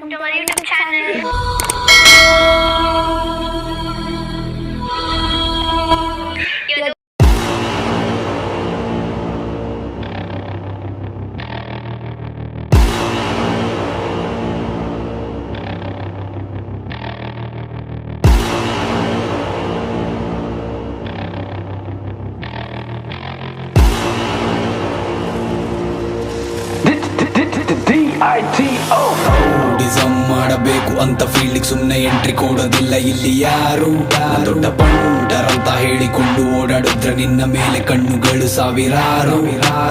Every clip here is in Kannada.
welcome to our YouTube channel. ಡಿಸಮ್ ಮಾಡಬೇಕು ಅಂತ ಫೀಲ್ಡಿಗೆ ಸುಮ್ನೆ ಎಂಟ್ರಿ ಕೊಡೋದಿಲ್ಲ ಇಲ್ಲಿ ಯಾರು. ದೊಡ್ಡ ಪಂಟರ್ ಅಂತ ಹೇಳಿಕೊಂಡು ಓಡಾಡಿದ್ರೆ ನಿನ್ನ ಮೇಲೆ ಕಣ್ಣುಗಳು ಸಾವಿರಾರು.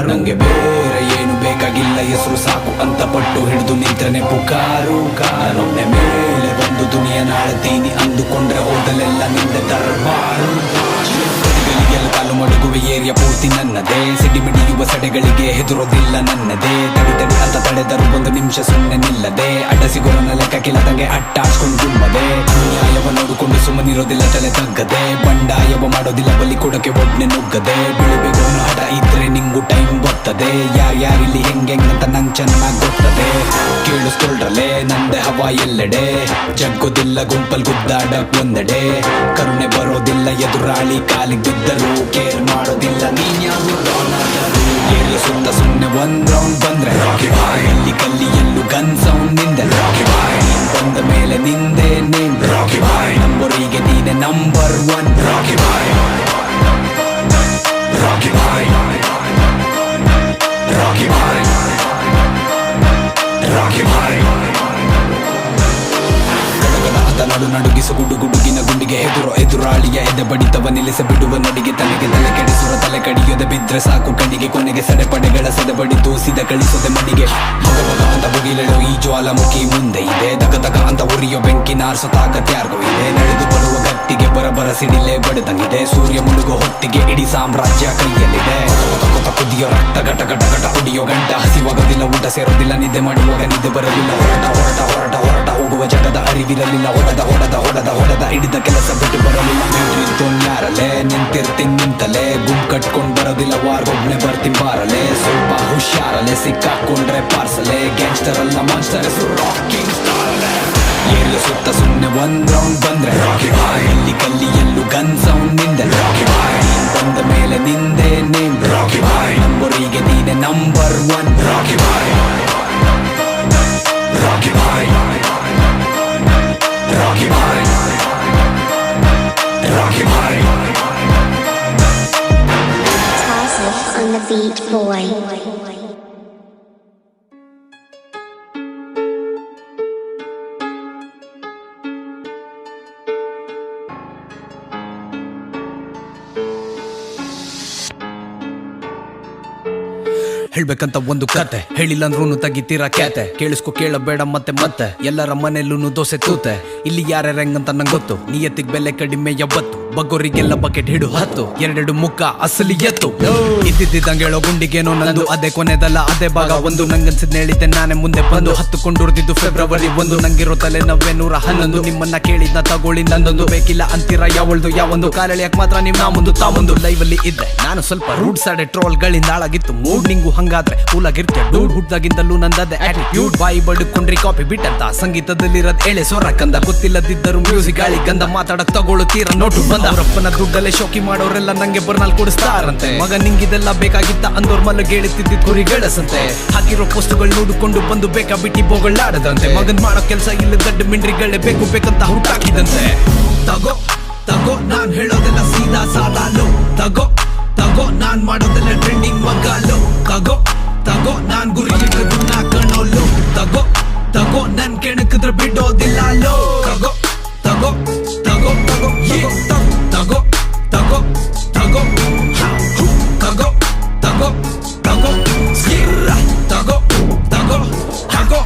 ನಂಗೆ ಬೇರೆ ಏನು ಬೇಕಾಗಿಲ್ಲ, ಹೆಸರು ಸಾಕು ಅಂತ ಪಟ್ಟು ಹಿಡಿದು ನಿಂತ್ರನೆ ಪುಕಾರು. ನಾನೊಮ್ಮೆ ಮೇಲೆ ಬಂದು ದುನಿಯ ನಾಳ್ತೀನಿ ಅಂದುಕೊಂಡ್ರೆ ಹೋದಲೆಲ್ಲ ನಿಂದ ದರ್ಬಾರು. ಗಳಿಗೆಲ್ಲ ಕಾಲು ಮಡಗುವ ಏರಿಯಾ ಪೂರ್ತಿ ನನ್ನದೇ. ಸಿಡಿಮಿಡಿಯುವ ಸಡೆಗಳಿಗೆ ಹೆದರೋದಿಲ್ಲ ನನ್ನದೇ. ತಡಿ ಅಂತ ತಡೆದರು ಒಂದು ನಿಮಿಷ ಸುಮ್ಮನೆ ನಿಲ್ಲದೆ. ಅಡ್ಡ ಸಿಗೋರನ ಲೆಕ್ಕ ಕೆಳದಂಗೆ ಅಟ್ಟಾಡ್ಸ್ಕೊಂಡು ಗುಮ್ಮದೆ. ಅನ್ಯಾಯವ ನೋಡಿಕೊಂಡು ಸುಮ್ಮನಿರೋದಿಲ್ಲ ತಲೆ ತಗ್ಗದೆ. ಬಂಡಾಯವ ಮಾಡೋದಿಲ್ಲ ಬಲಿ ಕೊಡಕ್ಕೆ ಒಡ್ನೆ ನುಗ್ಗದೆ. ಬೆಳಿಬೇಕು ಅನ್ನೋ ಹಠ ಇದ್ರೆ ನಿಂಗು ಟೈಮ್ ಬರ್ತದೆ. ಯಾರ್ಯಾರಿಲ್ಲಿ ಹೆಂಗೆಂಗಂತ ನಂಗೆ ಚೆನ್ನಾಗಿ ಗೊತ್ತದೆ. ಕೇಳಿಸ್ಕೊಳ್ರಲೆ ನಂದೆ ಹವಾ ಎಲ್ಲೆಡೆ. ಜಗ್ಗೋದಿಲ್ಲ ಗುಂಪಲ್ ಗುದ್ದಾಡಕ್ ಒಂದೆಡೆ. ಕರುಣೆ ಬರೋದಿಲ್ಲ ಎದುರಾಳಿ ಕಾಲಿಗೆ ಬಿದ್ದರು. ಕೇರ್ ಮಾಡೋದಿಲ್ಲ ನೀನ್ ಯಾವ ಏರಿಯ ಸುತ್ತ ಸುಮ್ಮನೆ ಒಂದ್ ರೌಂಡ್ ಬಂದ್ರೆ ಇಲ್ಲಿ ಕಲ್ಲಿ ಎಲ್ಲೂ ಗನ್ ಸೌಂಡ್ ನಿಂದೆ. ನೀನ್ ಬಂದ ಮೇಲೆ ನಿಂದೆ ನೇಮ್ ನಂಬರಿಗೆ ನೀನೆ number one. Rocky boy Rocky boy Rocky boy Rocky ಬಾಯ್. ನಡು ನಡುಗಿಸ ಗುಡುಗಿನ ಗುಂಡಿಗೆ ಎದುರಾಳಿಯ ಎದೆ ಬಡಿತವ ನಿಲ್ಲಿಸ ಬಿಡುವ ನಡಿಗೆ. ತಲೆಗೆ ತಲೆ ಕೆಡಿಸುವ ತಲೆ ಕಡಿಯದೆ ಬಿದ್ರೆ ಸಾಕು ಕಣಿಗೆ. ಕೊನೆಗೆ ಸಡೆಪಡೆಗಳ ಸೆದಬಡಿ ತೂಸಿದ ಕಳಿಸದೆ ಮಡಿಗೆ. ಮಗ ಅಂತ ಬುಗಿಲೆಳೋ ಈ ಜ್ವಾಲಾಮುಖಿ ಮುಂದೆ ಇದೆ. ದಗ ಅಂತ ಉರಿಯೋ ಬೆಂಕಿ ನಾರ್ಸೋ ತಾಕತ್ಯಾರ್ಗೋ ಇದೆ. ನಡೆದು ಬರುವ ಗಟ್ಟಿಗೆ ಬರಬರ ಸಿಡಿಲೆ ಬಡದಂಗಿದೆ. ಸೂರ್ಯ ಮುಳುಗೋ ಹೊತ್ತಿಗೆ ಇಡೀ ಸಾಮ್ರಾಜ್ಯ ಕೈಯಲ್ಲಿದೆ. ಕೊತ ಕುದಿಯೋ ರಕ್ತ ಗಟ ಗಟ ಗಟ ಉಡಿಯೋ ಗಂಟ. ಹಸಿವಾಗೋದಿಲ್ಲ ಊಟ ಸೇರೋದಿಲ್ಲ ನಿದ್ದೆ ಮಾಡುವಾಗ ನಿದ್ದೆ ಬರಲಿಲ್ಲ. ಹೊರಟ ಹೋಗುವ ಜಗದ ಅರಿವಿರಲಿಲ್ಲ. ಹೊಡೆದ ಹಿಡಿದ ಕೆಲಸ ಬಿಟ್ಟು ಬರಲಿಲ್ಲ. ಯಾರಲೆ ನಿಂತಿರ್ತೀನಿ ನಿಂತಲೆ. ಗುಂಪು ಕಟ್ಕೊಂಡ್ ಬರೋದಿಲ್ಲ ವಾರ್ ಒಬ್ನೆ ಬರ್ತೀನಿ ಬಾರಲೆ. ಸ್ವಲ್ಪ ಹುಷಾರಲೆ ಸಿಕ್ಕಾಕೊಂಡ್ರೆ ಪಾರ್ಸಲೆ. ಗ್ಯಾಂಗ್ಸ್ಟರ್ ಅಲ್ಲ ಮಾನ್ಸ್ಟರ್ ಹೆಸರು ರಾಕಿಂಗ್ ಸ್ಟಾರ್. ಏರಿಯ ಸುತ್ತ ಸುಮ್ನೆ ಒಂದ್ ರೌಂಡ್ ಬಂದ್ರೆ ಇಲ್ಲಿ ಕಲ್ಲಿ ಎಲ್ಲೂ ಗನ್ ಸೌಂಡ್ ನಿಂದೆ. ನೀನ್ ಬಂದ ಮೇಲೆ ನಿಂದೆ ನೇಮ್ ನಂಬರಿಗೆ ನೀನೆ number one. Rocky boy Rocky boy Rocky boy Rocky boy. Toss on the beat boy. ಹೇಳ್ಬೇಕಂತ ಒಂದು ಕತೆ ಹೇಳಿಲ್ಲ ಅಂದ್ರೂ ತೆಗಿತೀರಾ ಕ್ಯಾತೆ. ಕೇಳಿಸ್ಕೊ ಕೇಳಬೇಡ ಮತ್ತೆ ಎಲ್ಲರ ಮನೆಯಲ್ಲೂ ದೋಸೆ ತೂತೆ. ಇಲ್ಲಿ ಯಾರ್ಯಾರ ಹೆಂಗಂತ ನಂಗೆ ಗೊತ್ತು. ನಿಯತ್ತಿಗೆ ಬೆಲೆ ಕಡಿಮೆ ಯಾವತ್ತು. ಬಗ್ಗೋರಿಗೆಲ್ಲ ಬಕೆಟ್ ಹಿಡು ಹತ್ತು. ಎರಡೆರಡು ಮುಖ ಅಸಲಿ ಎತ್ತು. ಇದ್ದಿದ್ದಂಗೆ ಹೇಳೋ ಗುಂಡಿಗೇನೋ ನಂದು. ಅದೇ ಕೊನೆದಲ್ಲ ಅದೇ ಭಾಗ ಒಂದು. ನಂಗನ್ಸಿದ್ ಹೇಳಿದ್ದೆ ನಾನೇ ಮುಂದೆ ಬಂದು. ಹತ್ತುಕೊಂಡುರ್ದಿದ್ದು ಫೆಬ್ರವರಿ 1. ನಂಗಿರೋ ತಲೆ 911. ನಿಮ್ಮನ್ನ ಕೇಳಿದ್ನ ತಗೊಳ್ಳಿ ನಂದೊಂದು. ಬೇಕಿಲ್ಲ ಅಂತೀರಾ ಯಾವಳ್ದು ಯಾವೊಂದು. ಕಾಲೆಳಿಯಕ್ ಮಾತ್ರ ನೀವು ನಾ ಮುಂದು ತಾಮೊಂದು. ಲೈವ್ ಅಲ್ಲಿ ಇದ್ದೆ ನಾನು ಸ್ವಲ್ಪ ರೂಡ್ ಸಾಡೆ ಟ್ರೋಲ್ ಗಳಿಂದ ಹಾಳಾಗಿತ್ತು ಮೂಡ್. ನಿಂಗು ಹಂಗಾದ್ರೆ ಕೂಲಾಗಿರ್ತೀಯ ಡೂಡ್. ಹುಟ್ದಾಗಿಂದಲೂ ನಂದದೆ ಆಟಿಟ್ಯೂಡ್. ಬಾಯಿ ಬಡ್ಕೊಂಡ್ರಿ ಕಾಪಿ ಬಿಟ್ಟಂತ. ಸಂಗೀತದಲ್ಲಿರೋದ್ ಎಳೆ ಸೊರ ಕಂದ. ಗೊತ್ತಿಲ್ಲದಿದ್ದರು ಮ್ಯೂಸಿಕ್ ಗಾಳಿ ಗಂಧ. ಮಾತಾಡಕ್ ತಗೊಳ್ಳುತ್ತೀರ ನೋಟು ಬಂದ. ಅವರಪ್ಪನ ದುಡ್ಡಲ್ಲೇ ಶೋಕಿ ಮಾಡೋರೆಲ್ಲ ನಂಗೆ ಬರ್ನಾಲ್ ಕೊಡಿಸ್ತಾರಂತೆ. ಮಗ ನಿಂಗಿದೆಲ್ಲ ಬೇಕಾಗಿತ್ತ ಅಂದೋರ್ ಮಲ್ಲ ಗೆಳುತ್ತಿದ್ದ ಕುರಿ ಗೆಳಸಂತೆ. ಹಾಕಿರೋ ಪೋಸ್ಟ್ಗಳು ನೋಡಿಕೊಂಡು ಬಂದು ಬೇಕಾ ಬಿಟ್ಟಿ ಬೋಗಳಾಡದಂತೆ. ಮಗನ್ ಮಾಡೋ ಕೆಲ್ಸ ಇಲ್ಲ ದಡ್ಡ ಮಿಂಡ್ರಿಗಳೇ ಬೇಕಂತ ಹುಟ್ಟಾಕಿದಂತೆ. ತಗೋ ನಾನ್ ಹೇಳೋದೆಲ್ಲ ಸೀದಾ ಸಾಲಾಲು. ತಗೋ ನಾನ್ ಮಾಡೋದೆಲ್ಲ ಟ್ರೆಂಡಿಂಗ್ ಮಗಾಲು. ತಗೋ ನಾನ್ ಗುರಿ ಇಟ್ಟಿದ್ದು ನಾ ಕಣೋಲು. ತಗೋ ನನ್ ಕೆಣಕಿದ್ರೆ ಬಿಡೋದಿಲ್ಲ ಲೋ. ತಗೋ ತಗೋ ತಗೋ ತಗೋ ತಗೋ ತಗೋ ತಗೋ ತಗೋ ತಗೋ ತಗೋ ತಗೋ ತಗೋ.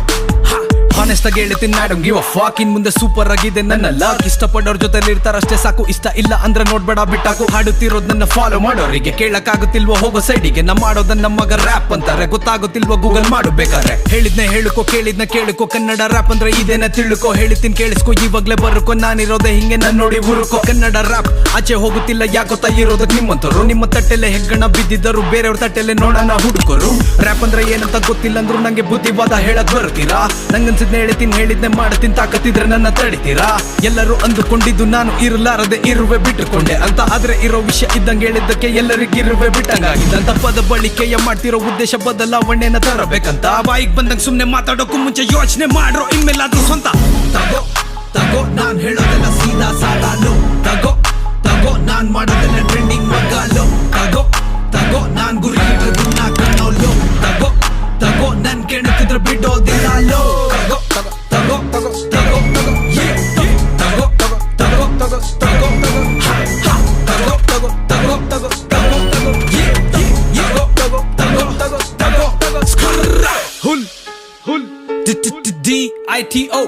ಹಾನೆಸ್ಟ್ ಆಗಿ ಹೇಳ್ತೀನಿ ಐ ಡೋಂಟ್ ಗಿವ್ ಅ ಫಾಕ್. ಇನ್ ಮುಂದೆ ಸೂಪರ್ ಆಗಿದೆ ನನ್ನ ಲಾಕ್. ಇಷ್ಟಪಡೋರ್ ಜೊತೆ ಇರ್ತಾರಷ್ಟೇ ಸಾಕು. ಇಷ್ಟ ಇಲ್ಲ ಅಂದ್ರೆ ನೋಡ್ಬೇಡ ಬಿಟ್ಟಾಕು. ಹಾಡುತ್ತಿರೋದ್ ನನ್ನ ಫಾಲೋ ಮಾಡೋರಿಗೆ. ಕೇಳಕ್ಕಾಗುತ್ತಿಲ್ವೋ ಹೋಗೋ ಸೈಡಿಗೆ. ನಾ ಮಾಡೋದನ್ನ ಮಗ ರ್ಯಾಪ್ ಅಂತಾರೆ. ಗೊತ್ತಾಗುತ್ತಿಲ್ವೋ ಗೂಗಲ್ ಮಾಡು ಬೇಕಾರೆ. ಹೇಳಿದ್ನೆ ಹೇಳುಕೋ ಕೇಳಿದ್ನ ಕೇಳುಕೋ. ಕನ್ನಡ ರ್ಯಾಪ್ ಅಂದ್ರೆ ಇದೇನ ತಿಳ್ಕೋ. ಹೇಳಿತೀನಿ ಕೇಳಿಸ್ಕೋ ಇವಾಗ್ಲೇ ಬರುಕೋ. ನಾನಿರೋದೆ ಹಿಂಗೆ ನನ್ ನೋಡಿ ಹುರುಕೋ. ಕನ್ನಡ ರ್ಯಾಪ್ ಆಚೆ ಹೋಗುತ್ತಿಲ್ಲ ಯಾಕೋತಾ ಇರೋದಕ್ ನಿಮ್ಮಂತರು. ನಿಮ್ಮ ತಟ್ಟೆಲೆ ಹೆಗ್ಗಣ ಬಿದ್ದಿದ್ದರು ಬೇರೆಯವ್ರ ತಟ್ಟೆಲೆ ನೋಡೋಣ ಹುಡುಕೋರು. ರ್ಯಾಪ್ ಅಂದ್ರೆ ಏನಂತ ಗೊತ್ತಿಲ್ಲ ಅಂದ್ರು ನಂಗೆ ಬುದ್ಧಿವಾದ ಹೇಳಕ್ ಬರ್ತೀರಾ. ನಂಗನ್ಸಿದ್ನ ಹೇಳ್ತೀನಿ ಹೇಳಿದ್ನೆ ಮಾಡ್ತೀನಿ ತಾಕತ್ತಿದ್ರೆ ನನ್ನ ತಡಿತೀರಾ ಎಲ್ಲರೂ ಅಂದುಕೊಂಡಿದ್ದು ನಾನು ಇರಲಾರದೆ ಇರುವೆ ಬಿಟ್ಟುಕೊಂಡೆ ಅಂತ ಆದ್ರೆ ಇರೋ ವಿಷಯ ಇದ್ದಂಗೆ ಹೇಳಿದ್ದಕ್ಕೆ ಎಲ್ಲರಿಗಿರುವೆ ಬಿಟ್ಟಂಗಾಗಿದ್ದಂತ ಪದ ಬಳಕೆಯ ಮಾಡ್ತಿರೋ ಉದ್ದೇಶ ಬದಲಾವಣೆನ ತರಬೇಕಂತ ಬಾಯಿಗೆ ಬಂದಂಗ್ ಸುಮ್ನೆ ಮಾತಾಡೋಕು ಮುಂಚೆ ಯೋಚನೆ ಮಾಡ್ರೋ ಇನ್ಮೇಲಾದ್ರೂ ಸ್ವಂತ ತಗೋ ತಗೋ ನಾನ್ ಹೇಳೋದೆಲ್ಲ ಸೀದಾ ಸಾಧಾನು ತಗೋ ತಗೋ ನಾನ್ ಮಾಡೋದೆಲ್ಲ ಟ್ರೆಂಡಿಂಗ್ ಮಗಾಲು ತಗೋ ತಗೋ ನಾನ್ ಗುರಿ ಇಟ್ಟದನ್ನ ಕಾಣೋಲು ತಗೋ ತಗೋ ನನ್ ಕೆಣಕಿದ್ರೆ ಬಿಡೋದಿಲ್ಲ ಲೋ ತಗೋ ತಗೋ ತಗೋ ತಗೋ ತಗೋ ತಗೋ ತಗೋ ತಗೋ ತಗೋ ತಗೋ ತಗೋ ತಗೋ ತಗೋ ತಗೋ ತಗೋ ತಗೋ ತಗೋ ತಗೋ ಹುಲ್ ಹುಲ್ DITO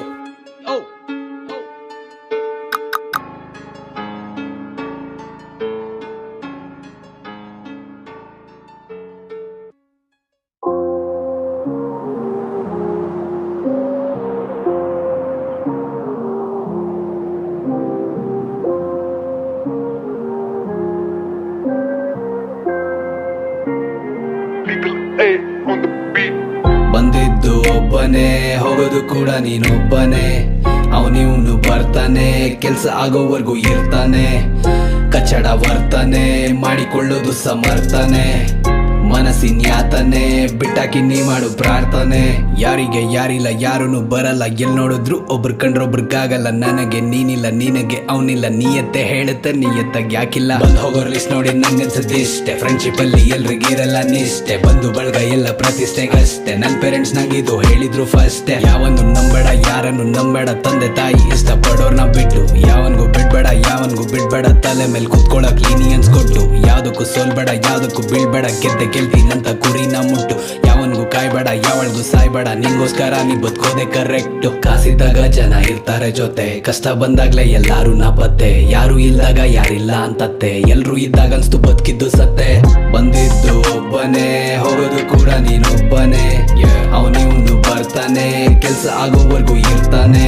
ಬಂದಿದ್ದು ಒಬ್ಬನೇ ಹೋಗೋದು ಕೂಡ ನೀನೊಬ್ಬನೇ ಅವನಿವ್ನು ಬರ್ತಾನೆ ಕೆಲ್ಸ ಆಗೋವರೆಗೂ ಇರ್ತಾನೆ ಕಚ್ಚಡ ವರ್ತನೆ ಮಾಡಿಕೊಳ್ಳೋದು ಸಮರ್ಥನೆ ಮನಸ್ಸಿನ ಯಾತನೆ ಬಿಟ್ಟಾಕಿ ನೀ ಮಾಡು ಪ್ರಾರ್ಥನೆ ಯಾರಿಗೆ ಯಾರಿಲ್ಲ ಯಾರೂನು ಬರಲ್ಲ ಎಲ್ ನೋಡಿದ್ರು ಒಬ್ರು ಕಂಡ್ರೊಬ್ರಿಗಾಗಲ್ಲ ನನಗೆ ನೀನಿಲ್ಲ ನಿನಗೆ ಅವನಿಲ್ಲ ನೀಯತ್ತೆ ಹೇಳುತ್ತೆ ನೀಯತ್ತಾಗ ಯಾಕಿಲ್ಲ ಬಂದ್ ಹೋಗೋರ್ ಲಿಸ್ಟ್ ನೋಡಿ ನಂಗನ್ಸದಿಷ್ಟೆ ಫ್ರೆಂಡ್ಶಿಪ್ ಅಲ್ಲಿ ಎಲ್ರಿಗಿರಲ್ಲ ನಿಷ್ಠೆ ಬಂದು ಬಳಗ ಎಲ್ಲ ಪ್ರತಿಷ್ಠೆಗಷ್ಟೇ ನನ್ ಪೇರೆಂಟ್ಸ್ ನಂಗಿದು ಹೇಳಿದ್ರು ಫಸ್ಟೆ ಯಾವನು ನಂಬೇಡ ಯಾರನ್ನು ನಂಬೇಡ ತಂದೆ ತಾಯಿ ಇಷ್ಟ ಪಡೋರ್ನ ಬಿಟ್ಟು ಯಾವನ್ಗೂ ಬಿಡ್ಬೇಡ ತಲೆ ಮೇಲೆ ಕೂತ್ಕೊಳಕ್ ಲೀನಿಯನ್ಸ್ ಕೊಟ್ಟು ಯಾವ್ದಕ್ಕೂ ಸೋಲ್ಬೇಡ ಯಾವ್ದಕ್ಕೂ ಬೀಳ್ಬೇಡ ಗೆದ್ದೆ ಗೆಲ್ತೀನಂತ ಕುರಿನ ಮುಟ್ಟು ಯಾವನ್ಗೂ ಕಾಯ್ಬೇಡ ಯಾವಳ್ಗೂ ಸಾಯ್ಬೇಡ ನಿಂಗೋಸ್ಕರ ನೀ ಬದುಕೋದೆ ಕರೆಕ್ಟ್ ಕಾಸಿದ್ದಾಗ ಜನ ಇರ್ತಾರೆ ಜೊತೆ ಕಷ್ಟ ಬಂದಾಗ್ಲೇ ಎಲ್ಲಾರು ನಾಪತ್ತೆ ಯಾರು ಇಲ್ದಾಗ ಯಾರಿಲ್ಲ ಅಂತತ್ತೆ ಎಲ್ರು ಇದ್ದಾಗ ಅನ್ಸ್ತು ಬದುಕಿದ್ದು ಸತ್ತೆ ಬಂದಿದ್ದು ಒಬ್ಬನೇ ಹೋಗೋದು ಕೂಡ ನೀನೊಬ್ಬನೇ ಅವನಿವ್ನು ಬರ್ತಾನೆ ಕೆಲ್ಸ ಆಗೋವರೆಗೂ ಇರ್ತಾನೆ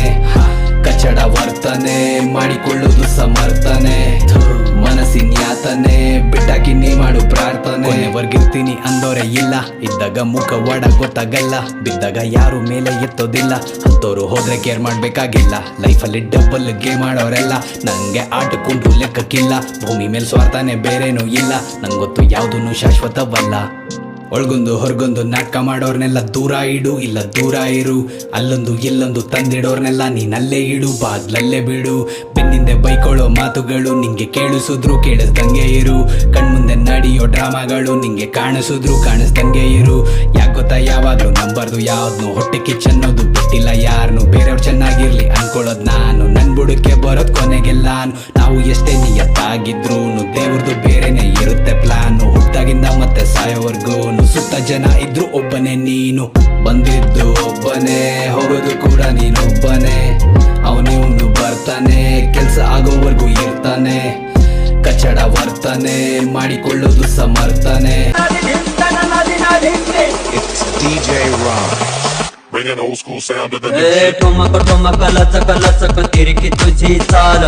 ಕಚ್ಚಡ ವರ್ತನೆ ಮಾಡಿಕೊಳ್ಳೋದು ಸಮರ್ಥನೆ ಮನಸ್ಸಿನ ಯಾತನೆ ಬಿಟ್ಟಾಕಿ ನೀ ಮಾಡು ಪ್ರಾರ್ಥನೆ ವರ್ಗಿರ್ತೀನಿ ಅಂದೋರೆ ಇಲ್ಲ ಇದ್ದಾಗ ಮುಖ ಒಡ ಗೊತ್ತಾಗಲ್ಲ ಬಿದ್ದಾಗ ಯಾರು ಮೇಲೆ ಎತ್ತೋದಿಲ್ಲ ಅಂತೋರು ಹೋದ್ರೆ ಕೇರ್ ಮಾಡ್ಬೇಕಾಗಿಲ್ಲ ಲೈಫಲ್ಲಿ ಡಬಲ್ ಗೇಮ್ ಮಾಡೋರೆಲ್ಲ ನಂಗೆ ಆಟಕ್ಕುಂಟು ಲೆಕ್ಕಕ್ಕಿಲ್ಲ ಭೂಮಿ ಮೇಲೆ ಸ್ವಾರ್ಥನೆ ಬೇರೇನೂ ಇಲ್ಲ ನಂಗೊತ್ತು ಯಾವ್ದೂ ಶಾಶ್ವತವಲ್ಲ ಒಳಗೊಂದು ಹೊರಗೊಂದು ನಾಟಕ ಮಾಡೋರ್ನೆಲ್ಲ ದೂರ ಇಡು ಇಲ್ಲ ದೂರ ಇರು ಅಲ್ಲೊಂದು ಇಲ್ಲೊಂದು ತಂದಿಡೋರ್ನೆಲ್ಲ ನೀನಲ್ಲೇ ಇಡು ಬಾಗ್ಲಲ್ಲೇ ಬಿಡು ಬೆನ್ನಿಂದೆ ಬೈಕೊಳ್ಳೋ ಮಾತುಗಳು ನಿಂಗೆ ಕೇಳಿಸಿದ್ರು ಕೇಳಿಸ್ದಂಗೆ ಇರು ಕಣ್ಮುಂದೆ ನಡೆಯೋ ಡ್ರಾಮಾಗಳು ನಿಂಗೆ ಕಾಣಿಸ್ದಂಗೆ ಇರು ಯಾಕೊತ್ತಾ ಯಾವಾಗ್ಲೂ ನಂಬರ್ದು ಯಾವ್ದು ಹೊಟ್ಟೆ ಕಿಚ್ಚನ್ನೋದು ಬಿಟ್ಟಿಲ್ಲ ಯಾರನ್ನು ಬೇರೆಯವ್ರು ಚೆನ್ನಾಗಿರ್ಲಿ ಅನ್ಕೊಳ್ಳೋದ್ ನಾನು ನನ್ ಬುಡಕ್ಕೆ ಬರೋದ್ ಕೊನೆಗೆಲ್ಲಾನು ನಾವು ಎಷ್ಟೇ ನಿಯತ್ತಾಗಿದ್ರು ದೇವ್ರದ್ದು ಬೇರೆನೆ ಇರುತ್ತೆ ಪ್ಲಾನು ಹುಟ್ಟಾಗಿಂದ ಮತ್ತೆ ಸಾಯೋವರ್ಗು ಸುತ್ತ ಜನ ಇದ್ರು ಒಬ್ಬನೇ ನೀನು ಬಂದಿದ್ದು ಒಬ್ಬನೇ ಹೋಗೋದು ಕೂಡ ನೀನೊಬ್ಬನೇ ಅವನಿವ್ನು ಬರ್ತಾನೆ ಕೆಲ್ಸ ಆಗೋವರೆಗೂ ಇರ್ತಾನೆ ಕಚ್ಚಡ ವರ್ತನೆ ಮಾಡಿಕೊಳ್ಳೋದು ಸಮರ್ಥನೆ It's DJ Ron. Bringing old school sound to the ठुमक ठुमक लचक लचक तिरकी तुझी चाल